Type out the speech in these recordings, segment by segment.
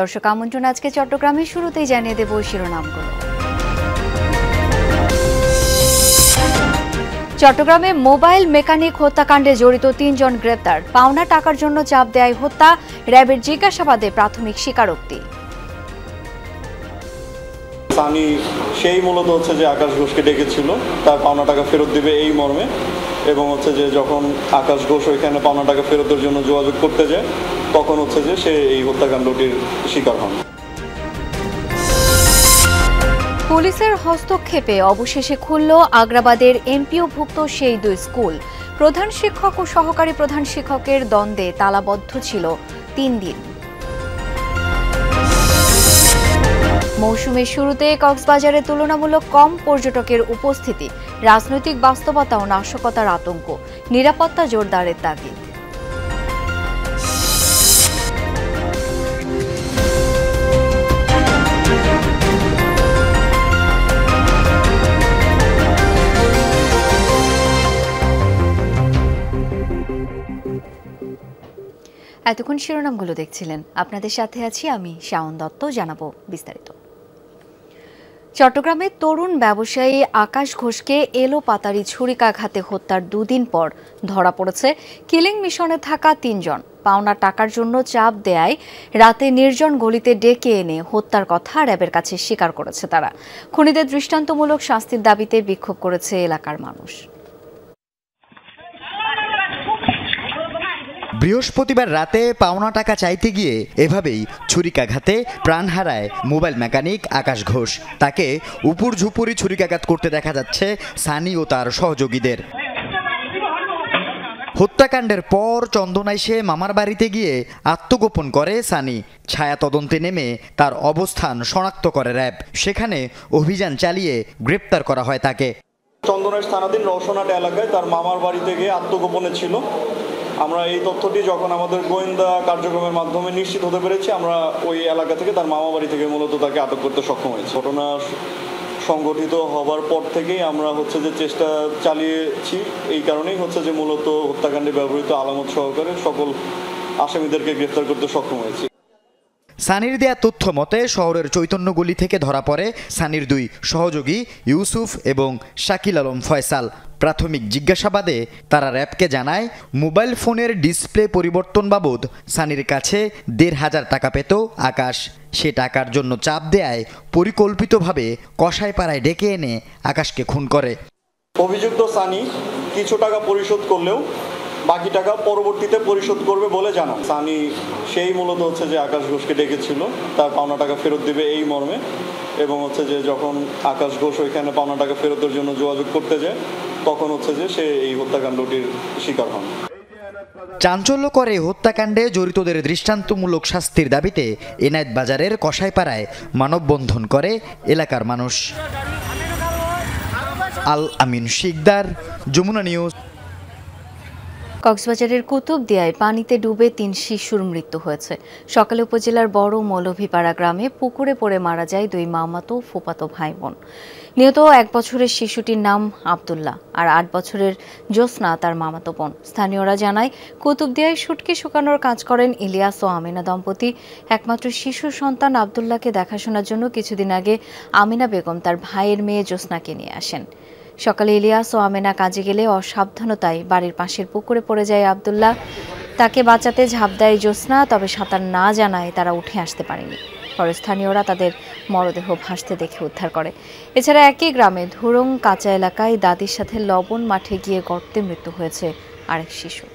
দর্শক আমন্ত্রণ আজকে চট্টগ্রামের শুরুতেই জানিয়ে দেব শিরোনামগুলো। চট্টগ্রামে মোবাইল মেকানিক হত্যাকাণ্ডে জড়িত ৩ জন গ্রেপ্তার। পাওনা টাকার জন্য চাপ দেয় হত্যা, র্যাবের জিজ্ঞাসাবাদে প্রাথমিক স্বীকারোক্তি। সানি সেই মূলত হচ্ছে যে আকাশ ঘোষকে ডেকেছিল তার পাওনা টাকা ফেরত দিবে এই মর্মে, এবং হচ্ছে যে যখন আকাশ ঘোষ ওইখানে পাওনা টাকা ফেরতের জন্য যোগাযোগ করতে যায় তখন হচ্ছে যে সে এই হত্যাকাণ্ডটির শিকার হন। পুলিশের হস্তক্ষেপে অবশেষে খুলল আগ্রাবাদের এমপিওভুক্ত সেই 2 স্কুল। প্রধান শিক্ষক ও সহকারী প্রধান শিক্ষকের দ্বন্দ্বে তালাবদ্ধ ছিল 3 দিন। মৌসুমের শুরুতে কক্সবাজারে তুলনামূলক কম পর্যটকের উপস্থিতি, রাজনৈতিক বাস্তবতা ও নাশকতার আতঙ্ক, নিরাপত্তা জোরদারের তাগিদ। এতক্ষণ শিরোনামগুলো দেখছিলেন, আপনাদের সাথে আছি আমি শাওন দত্ত। জানাবো বিস্তারিত। চট্টগ্রামের তরুণ ব্যবসায়ী আকাশ ঘোষকে এলোপাতাড়ি ছুরিকাঘাতে হত্যার 2 দিন পর ধরা পড়েছে কিলিং মিশনে থাকা 3 জন। পাওনা টাকার জন্য চাপ দেয়ায় রাতে নির্জন গলিতে ডেকে এনে হত্যার কথা র্যাবের কাছে স্বীকার করেছে তারা। খুনিদের দৃষ্টান্তমূলক শাস্তির দাবিতে বিক্ষোভ করেছে এলাকার মানুষ। বৃহস্পতিবার রাতে পাওনা টাকা চাইতে গিয়ে এভাবেই ছুরিকাঘাতে প্রাণ হারায় মোবাইল মেকানিক আকাশ ঘোষ। তাকে উপর ঝুপুরি ছুরিকাঘাত করতে দেখা যাচ্ছে সানি ও তার সহযোগীদের। হত্যাকাণ্ডের পর চন্দনায় সে মামার বাড়িতে গিয়ে আত্মগোপন করে সানি। ছায়া তদন্তে নেমে তার অবস্থান শনাক্ত করে র্যাব। সেখানে অভিযান চালিয়ে গ্রেপ্তার করা হয় তাকে। চন্দনাইশ থানাধীন রওশনহাট এলাকায় তার মামার বাড়িতে গিয়ে আত্মগোপনে ছিল। আমরা এই তথ্যটি যখন আমাদের গোয়েন্দা কার্যক্রমের মাধ্যমে নিশ্চিত হতে পেরেছি, আমরা ওই এলাকা থেকে তার মামা বাড়ি থেকে মূলত তাকে আটক করতে সক্ষম হয়েছি। ঘটনা সংগঠিত হবার পর থেকেই আমরা হচ্ছে যে চেষ্টা চালিয়েছি। এই কারণেই হচ্ছে যে মূলত হত্যাকাণ্ডে ব্যবহৃত আলামত সহকারে সকল আসামিদেরকে গ্রেফতার করতে সক্ষম হয়েছি। সানির দেয়া তথ্য মতে শহরের চৈতন্যগলি থেকে ধরা পড়ে সানির 2 সহযোগী ইউসুফ এবং শাকিল আলম ফয়সাল। প্রাথমিক জিজ্ঞাসাবাদে তারা র্যাবকে জানায় মোবাইল ফোনের ডিসপ্লে পরিবর্তন বাবদ সানির কাছে 1,500 টাকা পেত আকাশ। সে টাকার জন্য চাপ দেয়ায় পরিকল্পিতভাবে কসাইপাড়ায় ডেকে এনে আকাশকে খুন করে। অভিযুক্ত সানি কিছু টাকা পরিশোধ করলেও বাকি টাকা পরবর্তীতে পরিশোধ করবে বলে জানান। সানি সেই মূলত হচ্ছে যে আকাশ ঘোষকে ডেকেছিল তার পাওনা টাকা ফেরত দিবে এই মর্মে, এবং হচ্ছে যে যখন আকাশ ঘোষ ওইখানে পাওনা টাকা ফেরতের জন্য যোগাযোগ করতে যায় তখন হচ্ছে যে সে এই হত্যাকাণ্ডটির শিকার হন। চাঞ্চল্যকর এই হত্যাকাণ্ডে জড়িতদের দৃষ্টান্তমূলক শাস্তির দাবিতে এনায়েত বাজারের কসাইপাড়ায় মানববন্ধন করে এলাকার মানুষ। আল আমিন শিকদার, যমুনা নিউজ। কক্সবাজারের কুতুবদিয়ায় পানিতে ডুবে 3 শিশুর মৃত্যু হয়েছে। সকালে উপজেলার বড় মৌলভীপাড়া গ্রামে পুকুরে পড়ে মারা যায় 2 মামাতো ফুফাতো ভাই বোন। নিহত 1 বছরের শিশুটির নাম আব্দুল্লাহ আর 8 বছরের জ্যোৎস্না তার মামাতো বোন। স্থানীয়রা জানায় কুতুবদিয়ায় শুটকি শুকানোর কাজ করেন ইলিয়াস ও আমিনা দম্পতি। একমাত্র শিশু সন্তান আব্দুল্লাহকে দেখাশোনার জন্য কিছুদিন আগে আমিনা বেগম তার ভাইয়ের মেয়ে জ্যোৎস্নাকে নিয়ে আসেন। সকালে ইলিয়াস ও আমেনা কাজে গেলে অসাবধানতায় বাড়ির পাশের পুকুরে পড়ে যায় আব্দুল্লাহ। তাকে বাঁচাতে ঝাঁপ দেয় জ্যোৎস্না, তবে সাঁতার না জানায় তারা উঠে আসতে পারেনি। পরে স্থানীয়রা তাদের মরদেহ ভাসতে দেখে উদ্ধার করে। এছাড়া একই গ্রামে ধুরং কাঁচা এলাকায় দাদির সাথে লবণ মাঠে গিয়ে গর্তে মৃত্যু হয়েছে আরেক শিশু।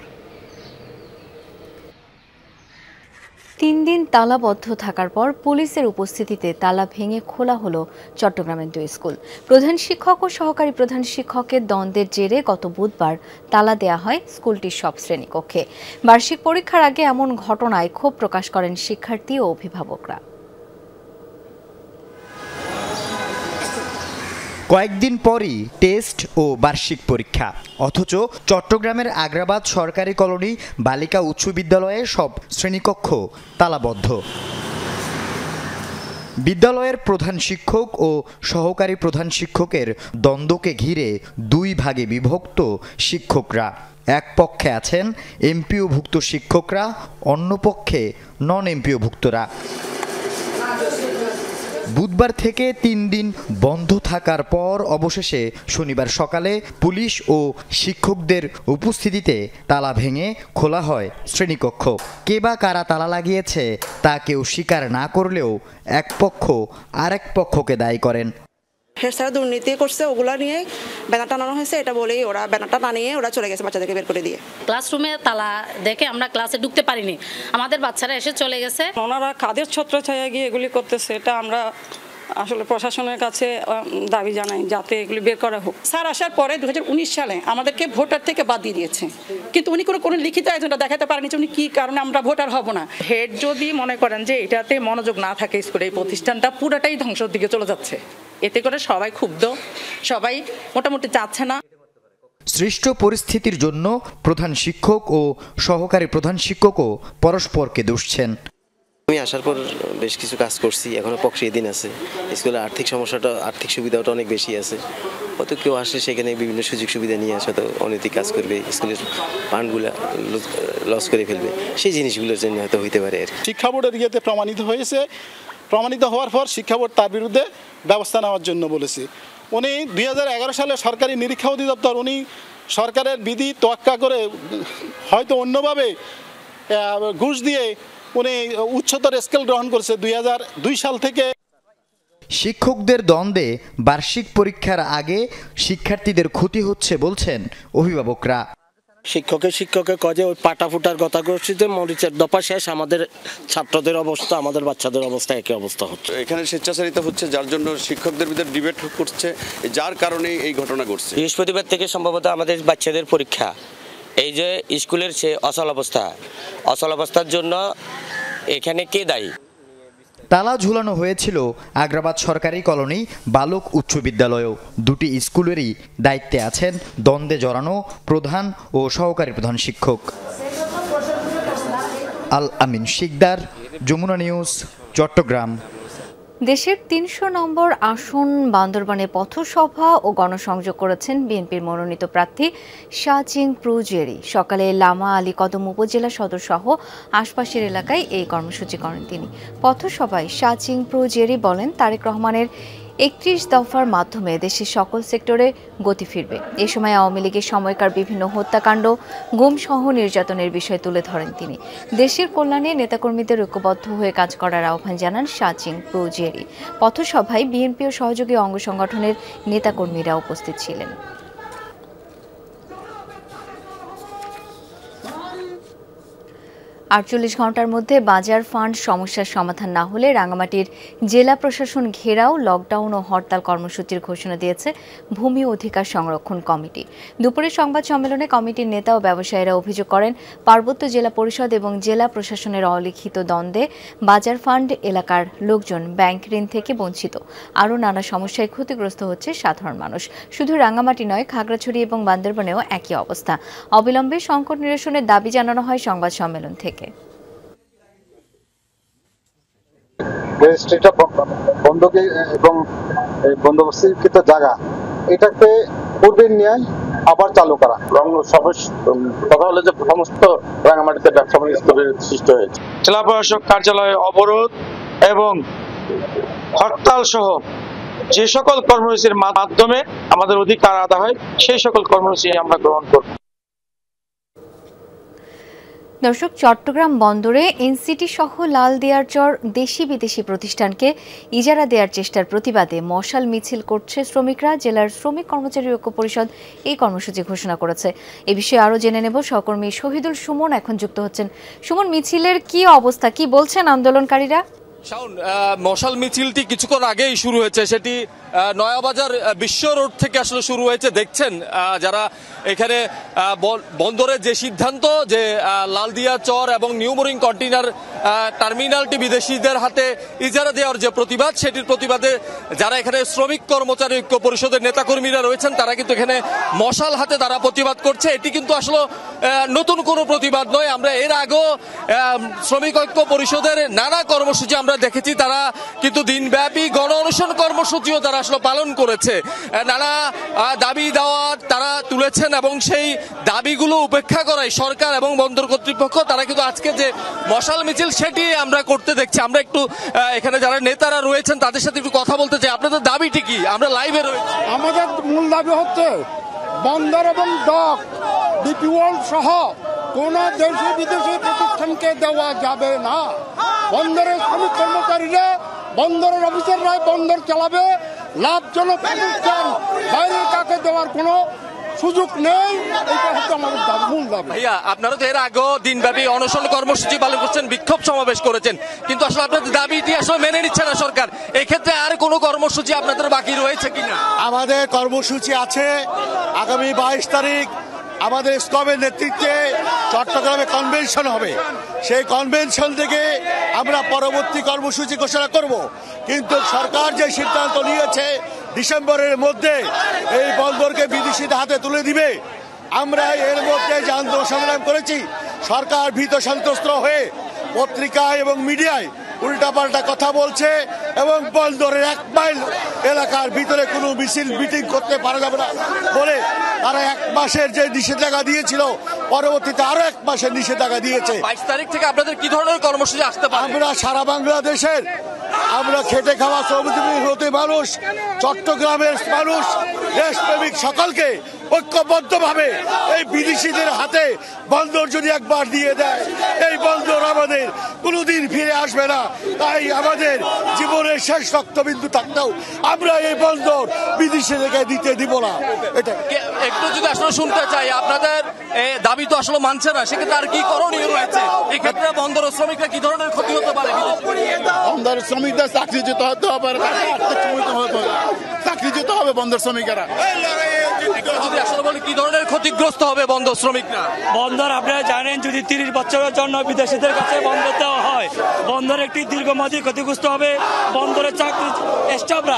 3 দিন তালাবদ্ধ থাকার পর পুলিশের উপস্থিতিতে তালা ভেঙে খোলা হলো চট্টগ্রামের 2 স্কুল। প্রধান শিক্ষক ও সহকারী প্রধান শিক্ষকের দ্বন্দ্বের জেরে গত বুধবার তালা দেয়া হয় স্কুলটির সব শ্রেণীকক্ষে। বার্ষিক পরীক্ষার আগে এমন ঘটনায় ক্ষোভ প্রকাশ করেন শিক্ষার্থী ও অভিভাবকরা। কয়েকদিন পরই টেস্ট ও বার্ষিক পরীক্ষা, অথচ চট্টগ্রামের আগ্রাবাদ সরকারি কলোনি বালিকা উচ্চ বিদ্যালয়ে সব শ্রেণীকক্ষ তালাবদ্ধ। বিদ্যালয়ের প্রধান শিক্ষক ও সহকারী প্রধান শিক্ষকের দ্বন্দ্বকে ঘিরে 2 ভাগে বিভক্ত শিক্ষকরা। এক পক্ষে আছেন এমপিওভুক্ত শিক্ষকরা, অন্য পক্ষে নন এমপিওভুক্তরা। বুধবার থেকে ৩ দিন বন্ধ থাকার পর অবশেষে শনিবার সকালে পুলিশ ও শিক্ষকদের উপস্থিতিতে তালা ভেঙে খোলা হয় শ্রেণীকক্ষ। কে বা কারা তালা লাগিয়েছে তা কেউ স্বীকার না করলেও এক পক্ষ আরেক পক্ষকে দায়ী করেন। হেড স্যার দুর্নীতি করছে, ওগুলা নিয়ে ব্যানার টানানো হয়েছে, এটা বলেই ওরা ব্যানারটা টানিয়ে ওরা চলে গেছে বাচ্চাদেরকে বের করে দিয়ে। ক্লাসরুমে তালা দেখে আমরা ক্লাসে ঢুকতে পারিনি, আমাদের বাচ্চারা এসে চলে গেছে। ওনারা কাদের ছত্রছায়া গিয়ে এগুলি করতেছে, এটা আমরা আসলে প্রশাসনের কাছে দাবি জানাই যাতে এগুলি বের করা হোক। স্যার আসার পরে 2019 সালে আমাদেরকে ভোটার থেকে বাদ দিয়ে দিয়েছে, কিন্তু উনি কোনো লিখিত এজেন্ডা দেখাতে পারেনি যে উনি কী কারণে আমরা ভোটার হব না। হেড যদি মনে করেন যে এটাতে মনোযোগ না থাকে স্কুলে, এই প্রতিষ্ঠানটা পুরাটাই ধ্বংসের দিকে চলে যাচ্ছে। এতে করে সবাই ক্ষুব্ধ, সবাই মোটামুটি চাচ্ছে না। সৃষ্ট পরিস্থিতির জন্য প্রধান শিক্ষক ও সহকারী প্রধান শিক্ষকও পরস্পরকে দুষছেন। আমি আসার পর বেশ কিছু কাজ করছি, এখনো প্রক্রিয়া দিন আছে। স্কুলের আর্থিক সুবিধাটা অনেক বেশি আছে, হয়তো কেউ আসে সেখানে বিভিন্ন সুযোগ সুবিধা নিয়ে আসে, তো অনৈতিক কাজ করবে, স্কুলের ফান্ডগুলো লস করে ফেলবে, সেই জিনিসগুলোর জন্য হয়তো হইতে পারে। শিক্ষা বোর্ডের ইয়েতে প্রমাণিত হওয়ার পর শিক্ষা বোর্ড তার বিরুদ্ধে ব্যবস্থা নেওয়ার জন্য বলেছে। উনি 2011 সালে সরকারি নিরীক্ষা অধিদপ্তর, উনি সরকারের বিধি তোয়াক্কা করে হয়তো অন্যভাবে ঘুষ দিয়ে উনি উচ্চতর স্কেল গ্রহণ করছে 2002 সাল থেকে। শিক্ষকদের দ্বন্দ্বে বার্ষিক পরীক্ষার আগে শিক্ষার্থীদের ক্ষতি হচ্ছে বলছেন অভিভাবকরা। শিক্ষকের কাজে ওই পাটা ফুটার কথা করছি যে মরিচের দফা শেষ, আমাদের ছাত্রদের অবস্থা, আমাদের বাচ্চাদের অবস্থা একই অবস্থা হচ্ছে। এখানে স্বেচ্ছাচারিত হচ্ছে, যার জন্য শিক্ষকদের ভিতরে ডিবেট করছে, যার কারণে এই ঘটনা ঘটছে। বৃহস্পতিবার থেকে সম্ভবত আমাদের বাচ্চাদের পরীক্ষা, এই যে স্কুলের সে অচল অবস্থার জন্য এখানে কে দায়ী? তালা ঝুলানো হয়েছিল আগ্রাবাদ সরকারি কলোনি বালক উচ্চ বিদ্যালয়েও। দুটি স্কুলেরই দায়িত্বে আছেন দ্বন্দ্বে জড়ানো প্রধান ও সহকারী প্রধান শিক্ষক। আল আমিন শিকদার, যমুনা নিউজ, চট্টগ্রাম। দেশের ৩০০ নম্বর আসন বান্দরবানে পথসভা ও গণসংযোগ করেছেন বিএনপির মনোনীত প্রার্থী শাহচিং প্রুজেরি। সকালে লামা আলী কদম উপজেলা সদর সহ আশপাশের এলাকায় এই কর্মসূচি করেন তিনি। পথসভায় শাহচিং প্রুজেরি বলেন, তারেক রহমানের ৩১ দফার মাধ্যমে দেশের সকল সেক্টরে গতি ফিরবে। এ সময় আওয়ামী লীগের সময়কার বিভিন্ন হত্যাকাণ্ড, গুমসহ নির্যাতনের বিষয় তুলে ধরেন তিনি। দেশের কল্যাণে নেতাকর্মীদের ঐক্যবদ্ধ হয়ে কাজ করার আহ্বান জানান শাহচিং প্রুজেরি। পথসভায় বিএনপি ও সহযোগী অঙ্গ সংগঠনের নেতাকর্মীরা উপস্থিত ছিলেন। ৪৮ ঘন্টার মধ্যে বাজার ফান্ড সমস্যার সমাধান না হলে রাঙ্গামাটির জেলা প্রশাসন ঘেরাও, লকডাউন ও হরতাল কর্মসূচির ঘোষণা দিয়েছে ভূমি অধিকার সংরক্ষণ কমিটি। দুপুরে সংবাদ সম্মেলনে কমিটির নেতা ও ব্যবসায়ীরা অভিযোগ করেন, পার্বত্য জেলা পরিষদ এবং জেলা প্রশাসনের অলিখিত দ্বন্দ্বে বাজার ফান্ড এলাকার লোকজন ব্যাংক ঋণ থেকে বঞ্চিত। আরও নানা সমস্যায় ক্ষতিগ্রস্ত হচ্ছে সাধারণ মানুষ। শুধু রাঙ্গামাটি নয়, খাগড়াছড়ি এবং বান্দরবানেও একই অবস্থা। অবিলম্বে সংকট নিরসনের দাবি জানানো হয় সংবাদ সম্মেলন থেকে। রেজিস্ট্রিটা বন্ধকি এবং বন্দোবস্তিকৃত জায়গা, এটাকে পূর্বের ন্যায় আবার চালু করা। কথা হলো যে সমস্ত রাঙ্গামাটিতে ব্যবসা বাণিজ্য সৃষ্টি হয়েছে। জেলা প্রশাসক কার্যালয়ে অবরোধ এবং হরতাল সহ যে সকল কর্মসূচির মাধ্যমে আমাদের অধিকার আদায় হয়, সেই সকল কর্মসূচি আমরা গ্রহণ করব। দর্শক, চট্টগ্রাম বন্দরে এনসিটি সহ লালদিয়ারচর দেশি বিদেশি প্রতিষ্ঠানকে ইজারা দেওয়ার চেষ্টার প্রতিবাদে মশাল মিছিল করছে শ্রমিকরা। জেলার শ্রমিক কর্মচারী ঐক্য পরিষদ এই কর্মসূচি ঘোষণা করেছে। এ বিষয়ে আরও জেনে নেব, সহকর্মী শহীদুল সুমন এখন যুক্ত হচ্ছেন। সুমন, মিছিলের কি অবস্থা, কি বলছেন আন্দোলনকারীরা? শাওন, মশাল মিছিলটি কিছুক্ষণ আগেই শুরু হয়েছে, সেটি নয়াবাজার বিশ্ব রোড থেকে আসলে শুরু হয়েছে। দেখছেন যারা এখানে বন্দরের যে সিদ্ধান্ত যে লালদিয়া চর এবং নিউ মোরিং কন্টেইনার টার্মিনালটি বিদেশিদের হাতে ইজারা দেওয়ার যে প্রতিবাদ, সেটির প্রতিবাদে যারা এখানে শ্রমিক কর্মচারী ঐক্য পরিষদের নেতাকর্মীরা রয়েছেন, তারা কিন্তু এখানে মশাল হাতে তারা প্রতিবাদ করছে। এটি কিন্তু আসলে নতুন কোনো প্রতিবাদ নয়। আমরা এর আগেও শ্রমিক ঐক্য পরিষদের নানা কর্মসূচি আমরা দেখেছি। তারা কিন্তু দিনব্যাপী গণ অনশন কর্মসূচিও তারা আসলে পালন করেছে। নানা দাবি দাওয়া তারা তুলেছেন এবং সেই দাবিগুলো উপেক্ষা করায় সরকার এবং বন্দর কর্তৃপক্ষ তারা কিন্তু আজকে যে মশাল মিছিল সেটি আমরা করতে দেখছি। আমরা একটু এখানে যারা নেতারা রয়েছেন তাদের সাথে একটু কথা বলতে চাই। আপনাদের দাবিটি কি? আমরা লাইভে রয়েছি। আমাদের মূল দাবি হচ্ছে বন্দর এবং ডক ডিপি ওয়ার্ল্ড সহ কোন দেশি বিদেশি প্রতিষ্ঠানকে দেওয়া যাবে না। বন্দরের শ্রমিক কর্মচারীরা বন্দরের অফিসাররা বন্দর চালাবে, লাভজনক প্রতিষ্ঠান বাইরের কাকে দেওয়ার কোনো সুযোগ নেই। এটা হচ্ছে আমাদের মূল দাবি। ভাইয়া, আপনারা তো এর আগেও দিনব্যাপী অনশন কর্মসূচি পালন করছেন, বিক্ষোভ সমাবেশ করেছেন, কিন্তু আসলে আপনাদের দাবিটি আসলে মেনে নিচ্ছে না সরকার। এক্ষেত্রে আর কোনো কর্মসূচি আপনাদের বাকি রয়েছে কিনা? আমাদের কর্মসূচি আছে। আগামী 22 তারিখ আমাদের স্কবের নেতৃত্বে চট্টগ্রামে কনভেনশন হবে। সেই কনভেনশন থেকে আমরা পরবর্তী কর্মসূচি ঘোষণা করব। কিন্তু সরকার যে সিদ্ধান্ত নিয়েছে ডিসেম্বরের মধ্যে এই বন্দরকে বিদেশিদের হাতে তুলে দিবে, আমরা এর মধ্যে যে আন্দোলন সংগ্রাম করেছি, সরকার ভীত সন্ত্রস্ত হয়ে পত্রিকায় এবং মিডিয়ায় উল্টাপাল্টা কথা বলছে এবং বন্দরের 1 মাইল এলাকার ভিতরে কোনো মিছিল মিটিং করতে পারা যাবে না বলে তারা 1 মাসের যে নিষেধাজ্ঞা দিয়েছিল পরবর্তীতে আরো 1 মাসের নিষেধাজ্ঞা দিয়েছে। 22 তারিখ থেকে আপনাদের কি ধরনের কর্মসূচি আসতে পারে? আমরা সারা বাংলাদেশের আমরা খেটে খাওয়া শ্রমজীবী হতে মানুষ, চট্টগ্রামের মানুষ, দেশপ্রেমিক সকলকে ঐক্যবদ্ধভাবে এই বিদেশিদের হাতে বন্দর যদি একবার দিয়ে দেয়, এই বন্দর আমাদের কোনোদিন ফিরে আসবে না। তাই আমাদের জীবনের শেষ রক্তবিন্দু থাকতেও আমরা এই বন্দর বিদেশিদেরকে দিতে দিব না। এটা একটু যদি আসলে শুনতে চাই, আপনাদের দাবি তো আসলে মানছে না, সেক্ষেত্রে আর কি করণীয় রয়েছে? এক্ষেত্রে বন্দর শ্রমিকরা কি ধরনের ক্ষতি হতে পারে? বন্দর শ্রমিকদের চাকরিচ্যুত হতে হবে, চাকরিচ্যুত হবে বন্দর শ্রমিকেরা। যদি আসলে বলি কি ধরনের ক্ষতিগ্রস্ত হবে বন্দর শ্রমিকরা? বন্দর আপনারা জানেন, যদি 30 বছরের জন্য বিদেশিদের কাছে বন্দর দেওয়া হয়, বন্দর একটি দীর্ঘমেয়াদী ক্ষতিগ্রস্ত হবে। বন্দরের চাকরি স্টাফরা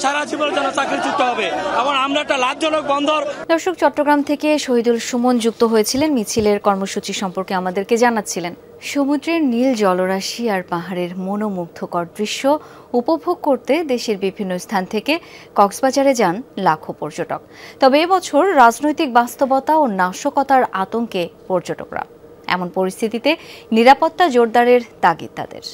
সারা জীবনের জন্য চাকরিচ্যুত হবে এবং আমরা একটা লাভজনক বন্দর। দর্শক, চট্টগ্রাম থেকে শহীদুল সুমন যুক্ত হয়েছিলেন, মিছিলের কর্মসূচি সম্পর্কে আমাদেরকে জানাচ্ছিলেন। সমুদ্রের নীল জলরাশি আর পাহাড়ের মনোমুগ্ধকর দৃশ্য উপভোগ করতে দেশের বিভিন্ন স্থান থেকে কক্সবাজারে যান লাখো পর্যটক। তবে এবছর রাজনৈতিক বাস্তবতা ও নাশকতার আতঙ্কে পর্যটকরা। এমন পরিস্থিতিতে নিরাপত্তা জোরদারের তাগিদ তাদের।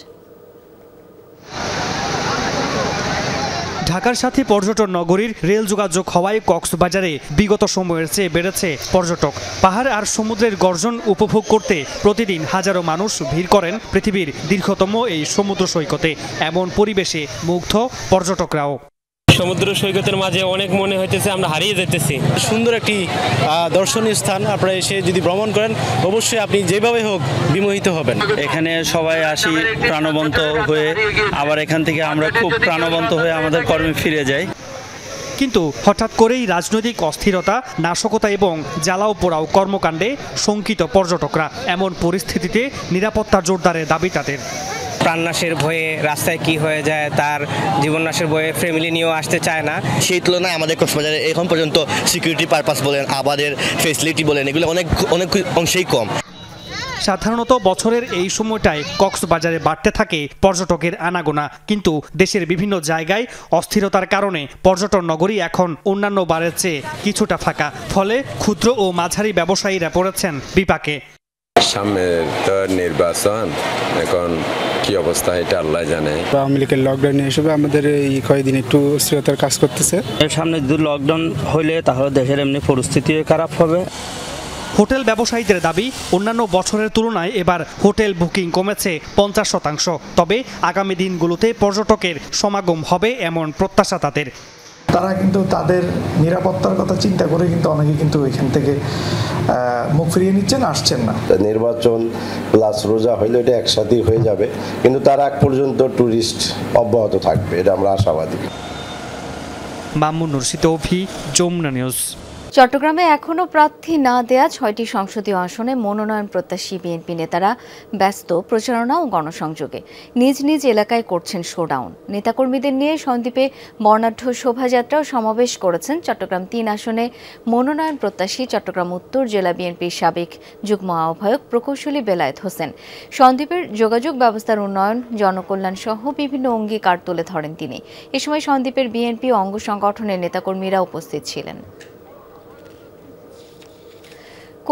ঢাকার সাথে পর্যটন নগরীর রেল যোগাযোগ হওয়ায় কক্সবাজারে বিগত সময়ের চেয়ে বেড়েছে পর্যটক। পাহাড় আর সমুদ্রের গর্জন উপভোগ করতে প্রতিদিন হাজারো মানুষ ভিড় করেন পৃথিবীর দীর্ঘতম এই সমুদ্র সৈকতে। এমন পরিবেশে মুগ্ধ পর্যটকরাও। সমুদ্র সৈকতের মাঝে অনেক মনে হইতেছে আমরা হারিয়ে যেতেছি। সুন্দর একটি দর্শনীয় স্থান, আপনারা এসে যদি ভ্রমণ করেন অবশ্যই আপনি যেভাবে হোক বিমোহিত হবেন। এখানে সবাই আসি প্রাণবন্ত হয়ে, আবার এখান থেকে আমরা খুব প্রাণবন্ত হয়ে আমাদের কর্মে ফিরে যাই। কিন্তু হঠাৎ করেই রাজনৈতিক অস্থিরতা, নাশকতা এবং জ্বালাও পোড়াও কর্মকাণ্ডে শঙ্কিত পর্যটকরা। এমন পরিস্থিতিতে নিরাপত্তা জোরদারের দাবি তাদের। প্রাণনাশের ভয়ে রাস্তায় কি হয়ে যায়, তার জীবননাশের ভয়ে ফ্যামিলি নিয়েও আসতে চায় না। সেই তুলনায় আমাদের কক্সবাজারে এখন পর্যন্ত সিকিউরিটি পারপাস বলেন, আবাদের ফেসিলিটি বলেন, এগুলো অনেক অংশেই কম। সাধারণত বছরের এই সময়টায় কক্সবাজারে বাড়তে থাকে পর্যটকের আনাগোনা, কিন্তু দেশের বিভিন্ন জায়গায় অস্থিরতার কারণে পর্যটন নগরী এখন অন্যান্য বারের চেয়ে কিছুটা ফাঁকা। ফলে ক্ষুদ্র ও মাঝারি ব্যবসায়ীরা পড়েছেন বিপাকে। সামনে তো নির্বাচন, এখন কি অবস্থা এটা আল্লাহ জানে। আওয়ামী লীগের লকডাউন হিসেবে আমাদের এই কয়েকদিন একটু অস্থিরতার কাজ করতেছে। এর সামনে যদি লকডাউন হইলে তাহলে দেশের এমনি পরিস্থিতি খারাপ হবে। হোটেল ব্যবসায়ীদের দাবি, অন্যান্য বছরের তুলনায় এবার হোটেল বুকিং কমেছে 50%। তবে আগামী দিনগুলোতে পর্যটকের সমাগম হবে এমন প্রত্যাশা তাদের। তারা কিন্তু তাদের নিরাপত্তার কথা চিন্তা করে কিন্তু অনেকে কিন্তু এখান থেকে মুখ ফিরিয়ে নিচ্ছেন, আসছেন না। নির্বাচন প্লাস রোজা হইলে এটা একসাথেই হয়ে যাবে, কিন্তু তার আগ পর্যন্ত ট্যুরিস্ট অব্যাহত থাকবে, এটা আমরা আশাবাদী। মামুনুর সিতৌফি, যমুনা নিউজ। চট্টগ্রামে এখনও প্রার্থী না দেয়া ৬টি সংসদীয় আসনে মনোনয়ন প্রত্যাশী বিএনপি নেতারা ব্যস্ত প্রচারণা ও গণসংযোগে। নিজ নিজ এলাকায় করছেন শোডাউন। নেতাকর্মীদের নিয়ে সন্দ্বীপে বর্ণাঢ্য শোভাযাত্রা ও সমাবেশ করেছেন চট্টগ্রাম ৩ আসনে মনোনয়ন প্রত্যাশী চট্টগ্রাম উত্তর জেলা বিএনপির সাবেক যুগ্ম আহ্বায়ক প্রকৌশলী বেলায়েত হোসেন। সন্দ্বীপের যোগাযোগ ব্যবস্থার উন্নয়ন, জনকল্যাণ সহ বিভিন্ন অঙ্গীকার তুলে ধরেন তিনি। এ সময় সন্দ্বীপের বিএনপি অঙ্গ সংগঠনের নেতাকর্মীরা উপস্থিত ছিলেন।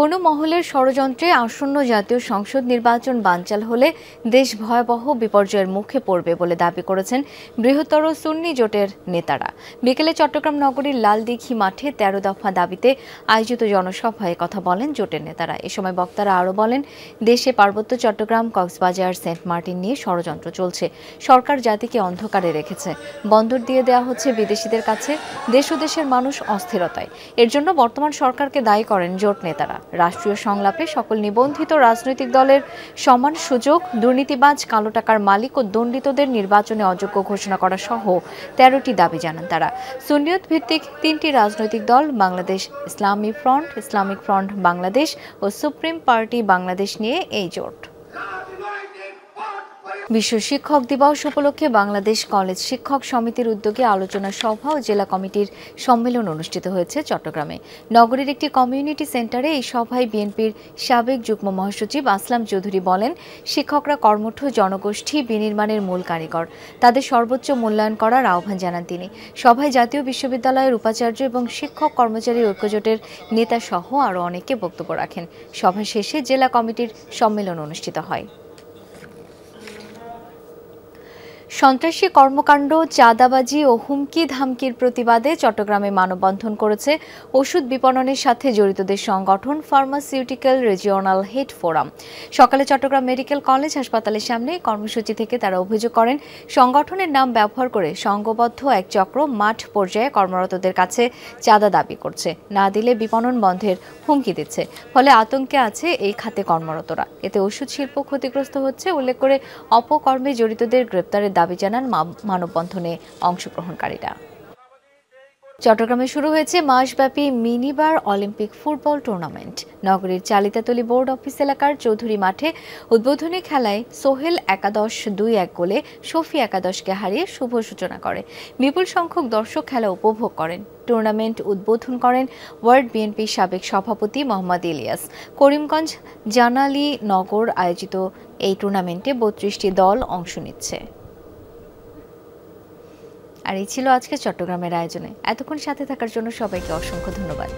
কোনো মহলের ষড়যন্ত্রে আসন্ন জাতীয় সংসদ নির্বাচন বানচাল হলে দেশ ভয়াবহ বিপর্যয়ের মুখে পড়বে বলে দাবি করেছেন বৃহত্তর সুন্নি জোটের নেতারা। বিকেলে চট্টগ্রাম নগরীর লালদিঘি মাঠে ১৩ দফা দাবিতে আয়োজিত জনসভায় কথা বলেন জোটের নেতারা। এ সময় বক্তারা আরও বলেন, দেশে পার্বত্য চট্টগ্রাম, কক্সবাজার, সেন্ট মার্টিন নিয়ে ষড়যন্ত্র চলছে। সরকার জাতিকে অন্ধকারে রেখেছে। বন্দর দিয়ে দেওয়া হচ্ছে বিদেশিদের কাছে। দেশ ও দেশের মানুষ অস্থিরতায়। এর জন্য বর্তমান সরকারকে দায়ী করেন জোট নেতারা। রাষ্ট্রীয় সংলাপে সকল নিবন্ধিত রাজনৈতিক দলের সমান সুযোগ, দুর্নীতিবাজ, কালো টাকার মালিক ও দণ্ডিতদের নির্বাচনে অযোগ্য ঘোষণা করা সহ ১৩টি দাবি জানান তারা। সুন্নিয়ত ভিত্তিক ৩টি রাজনৈতিক দল বাংলাদেশ ইসলামিক ফ্রন্ট বাংলাদেশ ও সুপ্রিম পার্টি বাংলাদেশ নিয়ে এই জোট। বিশ্ব শিক্ষক দিবস উপলক্ষে বাংলাদেশ কলেজ শিক্ষক সমিতির উদ্যোগে আলোচনা সভা ও জেলা কমিটির সম্মেলন অনুষ্ঠিত হয়েছে চট্টগ্রামে। নগরীর একটি কমিউনিটি সেন্টারে এই সভায় বিএনপির সাবেক যুগ্ম মহাসচিব আসলাম চৌধুরী বলেন, শিক্ষকরা কর্মঠ জনগোষ্ঠী বিনির্মাণের মূল কারিগর। তাদের সর্বোচ্চ মূল্যায়ন করার আহ্বান জানান তিনি। সভায় জাতীয় বিশ্ববিদ্যালয়ের উপাচার্য এবং শিক্ষক কর্মচারী ঐক্যজোটের নেতা সহ আরও অনেকে বক্তব্য রাখেন। সভা শেষে জেলা কমিটির সম্মেলন অনুষ্ঠিত হয়। সন্ত্রাসী কর্মকাণ্ড, চাঁদাবাজি ও হুমকি ধামকির প্রতিবাদে চট্টগ্রামে মানববন্ধন করেছে ওষুধ বিপণনের সাথে জড়িতদের সংগঠন ফার্মাসিউটিক্যাল রিজিওনাল হেড ফোরাম। সকালে চট্টগ্রাম মেডিকেল কলেজ হাসপাতালের সামনে কর্মসূচি থেকে তারা অভিযোগ করেন, সংগঠনের নাম ব্যবহার করে সংঘবদ্ধ এক চক্র মাঠ পর্যায়ে কর্মরতদের কাছে চাঁদা দাবি করছে, না দিলে বিপণন বন্ধের হুমকি দিচ্ছে। ফলে আতঙ্কে আছে এই খাতে কর্মরতরা। এতে ওষুধ শিল্প ক্ষতিগ্রস্ত হচ্ছে উল্লেখ করে অপকর্মে জড়িতদের গ্রেপ্তারের দাবি জানান মানববন্ধনে অংশগ্রহণকারীরা। চট্টগ্রামে শুরু হয়েছে মাসব্যাপী মিনিবার অলিম্পিক ফুটবল টুর্নামেন্ট। নগরীর চালিতাতলী বোর্ড অফিস এলাকার চৌধুরী মাঠে উদ্বোধনী খেলায় সোহেল একাদশ ২-১ গোলে শফি একাদশকে হারিয়ে শুভ সূচনা করে। বিপুল সংখ্যক দর্শক খেলা উপভোগ করেন। টুর্নামেন্ট উদ্বোধন করেন ওয়ার্ড বিএনপির সাবেক সভাপতি মোহাম্মদ ইলিয়াস। করিমগঞ্জ জানালী নগর আয়োজিত এই টুর্নামেন্টে ৩২টি দল অংশ নিচ্ছে। আর এই ছিল আজকে চট্টগ্রামের আয়োজনে। এতক্ষণ সাথে থাকার জন্য সবাইকে অসংখ্য ধন্যবাদ।